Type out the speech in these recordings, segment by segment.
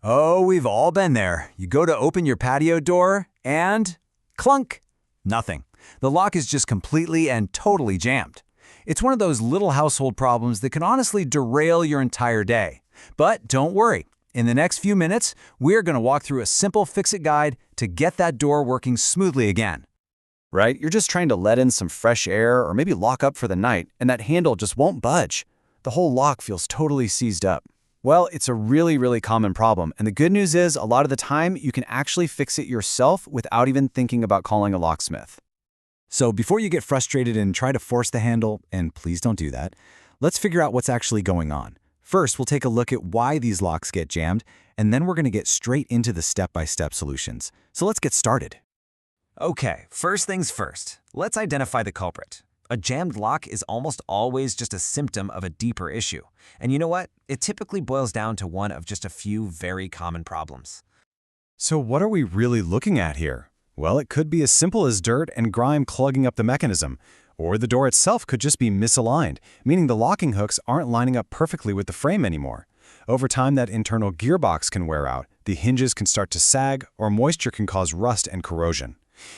Oh, we've all been there. You go to open your patio door and clunk. Nothing. The lock is just completely and totally jammed. It's one of those little household problems that can honestly derail your entire day. But don't worry. In the next few minutes, we're going to walk through a simple fix-it guide to get that door working smoothly again. Right? You're just trying to let in some fresh air or maybe lock up for the night, and that handle just won't budge. The whole lock feels totally seized up. Well, it's a really common problem, and the good news is a lot of the time you can actually fix it yourself without even thinking about calling a locksmith. So before you get frustrated and try to force the handle, and please don't do that, let's figure out what's actually going on. First, we'll take a look at why these locks get jammed, and then we're going to get straight into the step-by-step solutions. So let's get started. Okay, first things first. Let's identify the culprit. A jammed lock is almost always just a symptom of a deeper issue. And you know what? It typically boils down to one of just a few very common problems. So what are we really looking at here? Well, it could be as simple as dirt and grime clogging up the mechanism, or the door itself could just be misaligned, meaning the locking hooks aren't lining up perfectly with the frame anymore. Over time, that internal gearbox can wear out, the hinges can start to sag, or moisture can cause rust and corrosion.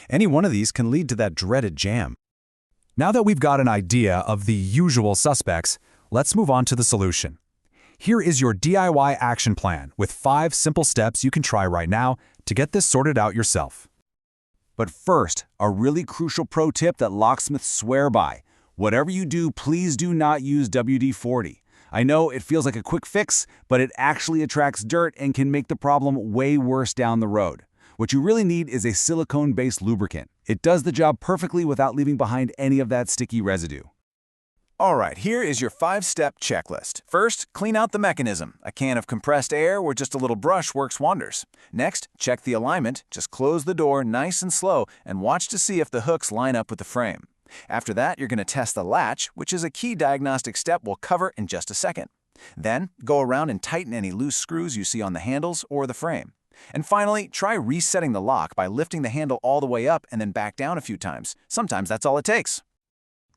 Any one of these can lead to that dreaded jam. Now that we've got an idea of the usual suspects, let's move on to the solution. Here is your DIY action plan with 5 simple steps you can try right now to get this sorted out yourself. But first, a really crucial pro tip that locksmiths swear by. Whatever you do, please do not use WD-40. I know it feels like a quick fix, but it actually attracts dirt and can make the problem way worse down the road. What you really need is a silicone-based lubricant. It does the job perfectly without leaving behind any of that sticky residue. All right, here is your 5-step checklist. First, clean out the mechanism. A can of compressed air or just a little brush works wonders. Next, check the alignment. Just close the door nice and slow and watch to see if the hooks line up with the frame. After that, you're going to test the latch, which is a key diagnostic step we'll cover in just a second. Then, go around and tighten any loose screws you see on the handles or the frame. And finally, try resetting the lock by lifting the handle all the way up and then back down a few times. Sometimes that's all it takes.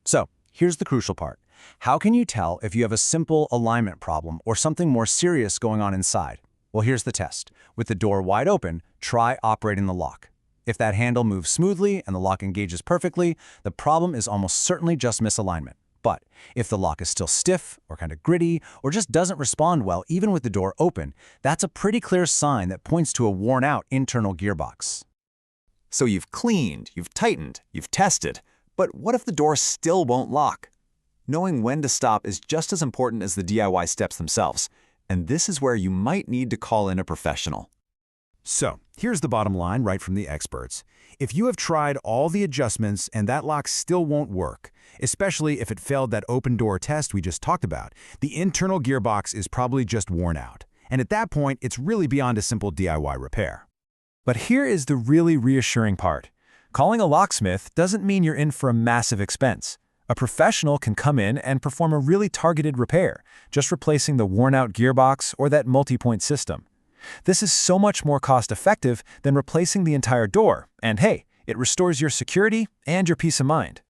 So, here's the crucial part. How can you tell if you have a simple alignment problem or something more serious going on inside? Well, here's the test. With the door wide open, try operating the lock. If that handle moves smoothly and the lock engages perfectly, the problem is almost certainly just misalignment. But if the lock is still stiff or kind of gritty or just doesn't respond well even with the door open, that's a pretty clear sign that points to a worn-out internal gearbox. So you've cleaned, you've tightened, you've tested, but what if the door still won't lock? Knowing when to stop is just as important as the DIY steps themselves, and this is where you might need to call in a professional. So, here's the bottom line right from the experts. If you have tried all the adjustments and that lock still won't work, especially if it failed that open door test we just talked about, the internal gearbox is probably just worn out. And at that point, it's really beyond a simple DIY repair. But here is the really reassuring part. Calling a locksmith doesn't mean you're in for a massive expense. A professional can come in and perform a really targeted repair, just replacing the worn-out gearbox or that multi-point system. This is so much more cost-effective than replacing the entire door, and hey, it restores your security and your peace of mind.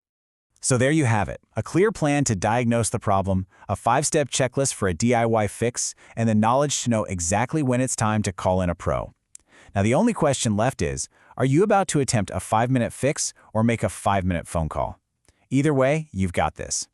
So there you have it, a clear plan to diagnose the problem, a 5-step checklist for a DIY fix, and the knowledge to know exactly when it's time to call in a pro. Now the only question left is, are you about to attempt a 5-minute fix or make a 5-minute phone call? Either way, you've got this.